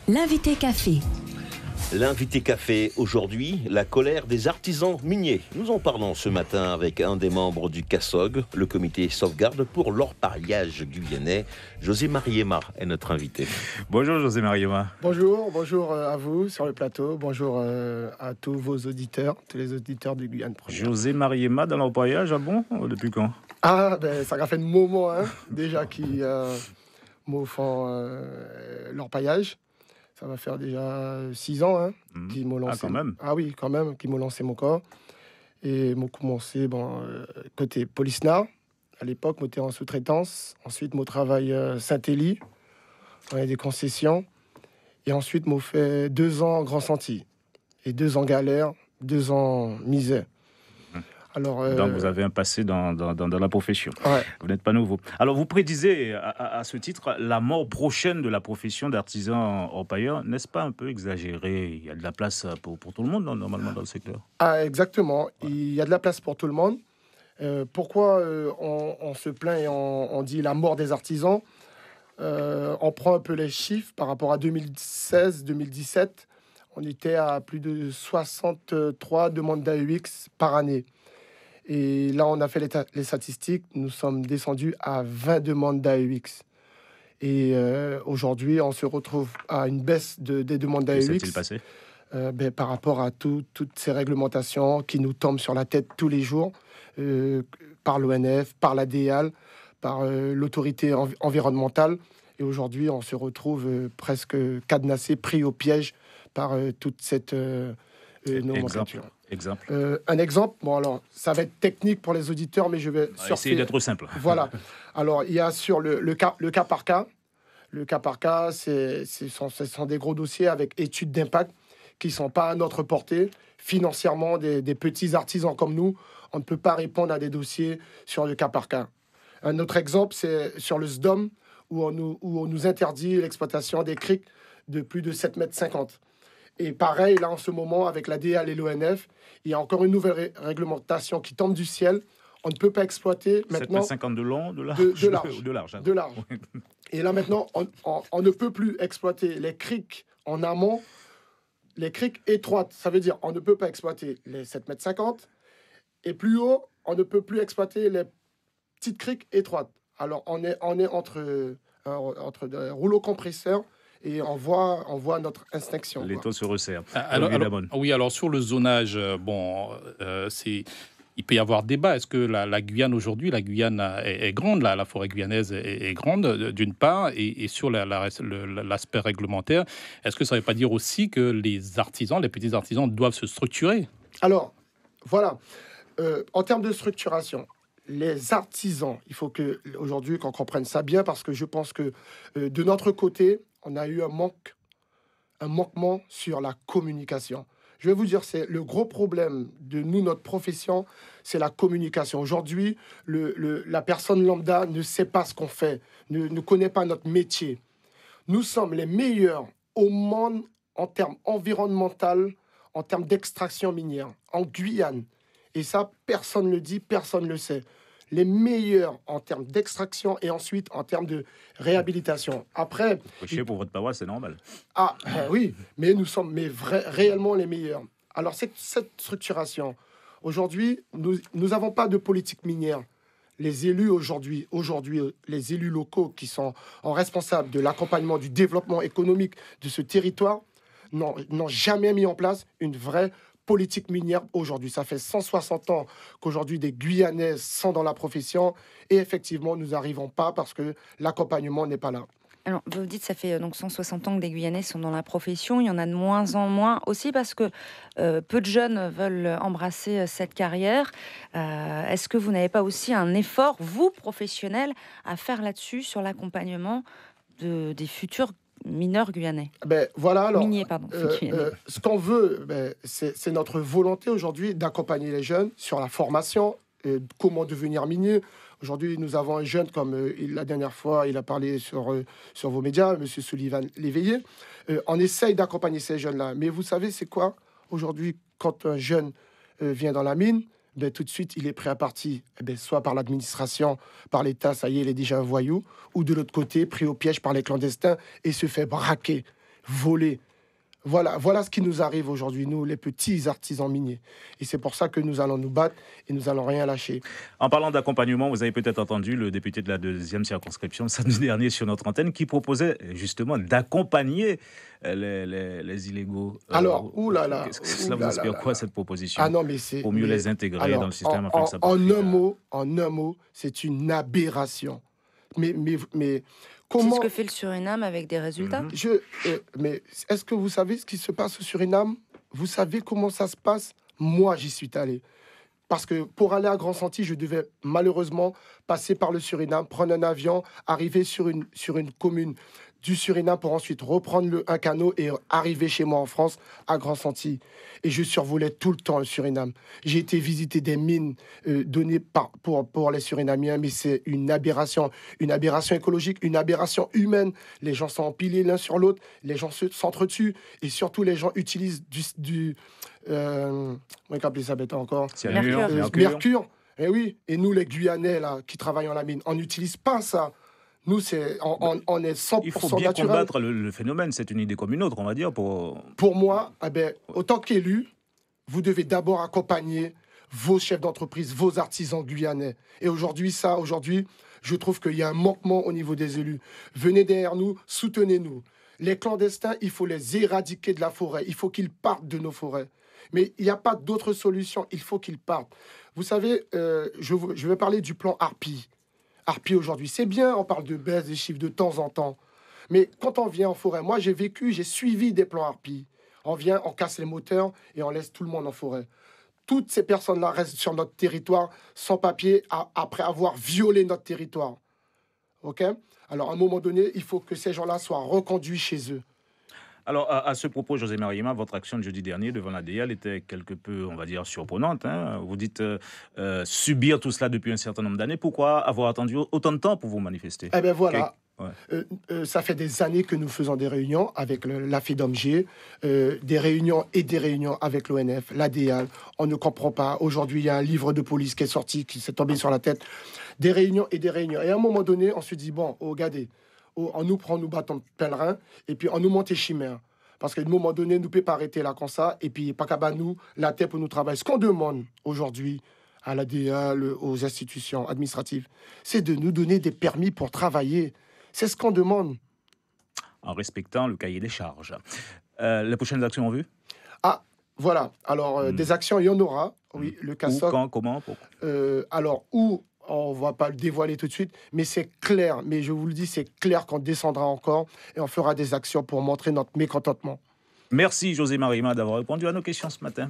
L'invité café. L'invité café aujourd'hui, la colère des artisans miniers. Nous en parlons ce matin avec un des membres du CASSOG, le comité sauvegarde pour l'orpaillage guyanais. José Mariema est notre invité. Bonjour José Mariema. Bonjour à vous sur le plateau. Bonjour à tous vos auditeurs, tous les auditeurs de Guyane Première. José Mariema dans l'orpaillage, ah bon? Depuis quand? Ça a fait un moment déjà qui me font l'orpaillage. Ça va faire déjà 6 ans qu'ils m'ont lancé. Ah, quand même. Ah oui, quand même, qu'ils m'ont lancé mon corps. Et m'ont commencé côté Polisnar. À l'époque, j'étais en sous-traitance. Ensuite, mon travail Saint-Élie. On a des concessions. Et ensuite, m'ont fait 2 ans Grand Sentier. Et 2 ans galère, 2 ans misère. Alors, donc vous avez un passé dans la profession. Ouais. Vous n'êtes pas nouveau. Alors vous prédisez à ce titre la mort prochaine de la profession d'artisan orpailleur. N'est-ce pas un peu exagéré? Il y a de la place pour tout le monde normalement dans le secteur. Ah, exactement. Ouais. Il y a de la place pour tout le monde. Pourquoi on se plaint et on dit la mort des artisans? On prend un peu les chiffres par rapport à 2016-2017. On était à plus de 63 demandes d'AEX par année. Et là, on a fait les statistiques. Nous sommes descendus à 20 demandes d'AEX. Et aujourd'hui, on se retrouve à une baisse des demandes d'AEX. Que s'est-il passé par rapport à toutes ces réglementations qui nous tombent sur la tête tous les jours, par l'ONF, par la DEAL, par l'autorité environnementale. Et aujourd'hui, on se retrouve presque cadenassé, pris au piège par toute cette nomenclature. Exemple. Un exemple, bon alors, ça va être technique pour les auditeurs, mais je vais essayer d'être simple. Voilà. Alors, il y a sur le cas par cas. Le cas par cas, ce sont des gros dossiers avec études d'impact qui ne sont pas à notre portée. Financièrement, des petits artisans comme nous, on ne peut pas répondre à des dossiers sur le cas par cas. Un autre exemple, c'est sur le SDOM, où on nous interdit l'exploitation des criques de plus de 7,50 m. Et pareil, là, en ce moment, avec la DEAL et l'ONF, il y a encore une nouvelle réglementation qui tombe du ciel. On ne peut pas exploiter maintenant... 7,50 m de long, de large? De large. De large. Et là, maintenant, on ne peut plus exploiter les criques en amont, les criques étroites. Ça veut dire on ne peut pas exploiter les 7,50 m. Et plus haut, on ne peut plus exploiter les petites criques étroites. Alors, on est entre des rouleaux compresseurs et on voit notre extinction. Les taux se resserrent. Alors sur le zonage, il peut y avoir débat. Est-ce que la Guyane aujourd'hui, la Guyane est grande, la forêt guyanaise est grande d'une part, et sur l'aspect réglementaire, est-ce que ça ne veut pas dire aussi que les petits artisans doivent se structurer? Alors, voilà. En termes de structuration, les artisans, il faut qu'aujourd'hui qu'on comprenne ça bien, parce que je pense que de notre côté, on a eu un manquement sur la communication. Je vais vous dire, c'est le gros problème de notre profession, c'est la communication. Aujourd'hui, la personne lambda ne sait pas ce qu'on fait, ne connaît pas notre métier. Nous sommes les meilleurs au monde en termes environnementaux, en termes d'extraction minière, en Guyane. Et ça, personne ne le dit, personne ne le sait. Les meilleurs en termes d'extraction et ensuite en termes de réhabilitation. Après... Pour votre paroisse, c'est normal. Oui, mais nous sommes réellement les meilleurs. Alors, cette structuration, aujourd'hui, nous n'avons pas de politique minière. Les élus aujourd'hui, les élus locaux qui sont responsables de l'accompagnement du développement économique de ce territoire n'ont jamais mis en place une vraie politique minière aujourd'hui. Ça fait 160 ans qu'aujourd'hui des Guyanais sont dans la profession et effectivement, nous n'arrivons pas parce que l'accompagnement n'est pas là. Alors, vous dites que ça fait donc 160 ans que des Guyanais sont dans la profession. Il y en a de moins en moins aussi parce que peu de jeunes veulent embrasser cette carrière. Est-ce que vous n'avez pas aussi un effort, vous, professionnels, à faire là-dessus sur l'accompagnement des futurs mineurs guyanais? Miniers, pardon. Ce qu'on veut, c'est notre volonté aujourd'hui d'accompagner les jeunes sur la formation, comment devenir minier. Aujourd'hui, nous avons un jeune, comme la dernière fois, il a parlé sur vos médias, M. Sullivan Léveillé. On essaye d'accompagner ces jeunes-là. Mais vous savez, c'est quoi? Aujourd'hui, quand un jeune vient dans la mine, tout de suite, il est prêt à partir. Soit par l'administration, par l'État, ça y est, il est déjà un voyou. Ou de l'autre côté, pris au piège par les clandestins et se fait braquer. volés. Voilà ce qui nous arrive aujourd'hui, nous, les petits artisans miniers. Et c'est pour ça que nous allons nous battre et nous allons rien lâcher. En parlant d'accompagnement, vous avez peut-être entendu le député de la 2e circonscription samedi dernier sur notre antenne qui proposait justement d'accompagner les illégaux. Alors, oulala. Cela vous inspire quoi, cette proposition? Ah non, mais c'est... Pour mieux les intégrer dans le système afin que ça en un mot, c'est une aberration. Mais comment... C'est ce que fait le Suriname avec des résultats. Mais est-ce que vous savez ce qui se passe au Suriname? Vous savez comment ça se passe? Moi, j'y suis allé. Parce que pour aller à Grand-Santi, je devais malheureusement passer par le Suriname, prendre un avion, arriver sur une commune du Suriname pour ensuite reprendre un canot et arriver chez moi en France, à Grand-Santi. Et je survolais tout le temps le Suriname. J'ai été visiter des mines données pour les Surinamiens, mais c'est une aberration écologique, une aberration humaine. Les gens sont empilés l'un sur l'autre, les gens s'entretuent, et surtout les gens utilisent comment on appelle ça encore? Mercure. Et oui, et nous les Guyanais là, qui travaillent en la mine, on n'utilise pas ça. Nous, on est 100% naturel. Il faut bien combattre le phénomène. C'est une idée comme une autre, on va dire. Pour moi, autant qu'élu, vous devez d'abord accompagner vos chefs d'entreprise, vos artisans guyanais. Et aujourd'hui, je trouve qu'il y a un manquement au niveau des élus. Venez derrière nous, soutenez-nous. Les clandestins, il faut les éradiquer de la forêt. Il faut qu'ils partent de nos forêts. Mais il n'y a pas d'autre solution. Il faut qu'ils partent. Vous savez, je vais parler du plan Harpie. Harpie aujourd'hui, c'est bien, on parle de baisse des chiffres de temps en temps. Mais quand on vient en forêt, moi j'ai suivi des plans Harpie. On vient, on casse les moteurs et on laisse tout le monde en forêt. Toutes ces personnes-là restent sur notre territoire sans papier après avoir violé notre territoire. OK ? Alors à un moment donné, il faut que ces gens-là soient reconduits chez eux. Alors, à ce propos, José Mariema, votre action de jeudi dernier devant la DEAL était quelque peu, on va dire, surprenante. Vous dites subir tout cela depuis un certain nombre d'années. Pourquoi avoir attendu autant de temps pour vous manifester? Eh bien voilà, ça fait des années que nous faisons des réunions avec la FEDOMG, des réunions avec l'ONF, la DEAL. On ne comprend pas. Aujourd'hui, il y a un livre de police qui est sorti, qui s'est tombé sur la tête. Des réunions. Et à un moment donné, on se dit, bon, regardez, on nous prend, nous battons pèlerin, et puis on nous monte chimère. Parce qu'à un moment donné, nous ne pouvons pas arrêter là comme ça, et puis pas qu'à nous, la tête pour nous travailler. Ce qu'on demande aujourd'hui à la DEAL, aux institutions administratives, c'est de nous donner des permis pour travailler. C'est ce qu'on demande. En respectant le cahier des charges. Les prochaines actions en vue? Ah, voilà. Alors, des actions, il y en aura. Oui, le CASOG. Où, quand, comment? On ne va pas le dévoiler tout de suite, mais c'est clair, mais je vous le dis, c'est clair qu'on descendra encore et on fera des actions pour montrer notre mécontentement. Merci José Mariema d'avoir répondu à nos questions ce matin.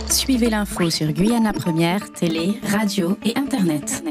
Suivez l'info sur Guyana Première, télé, radio et Internet.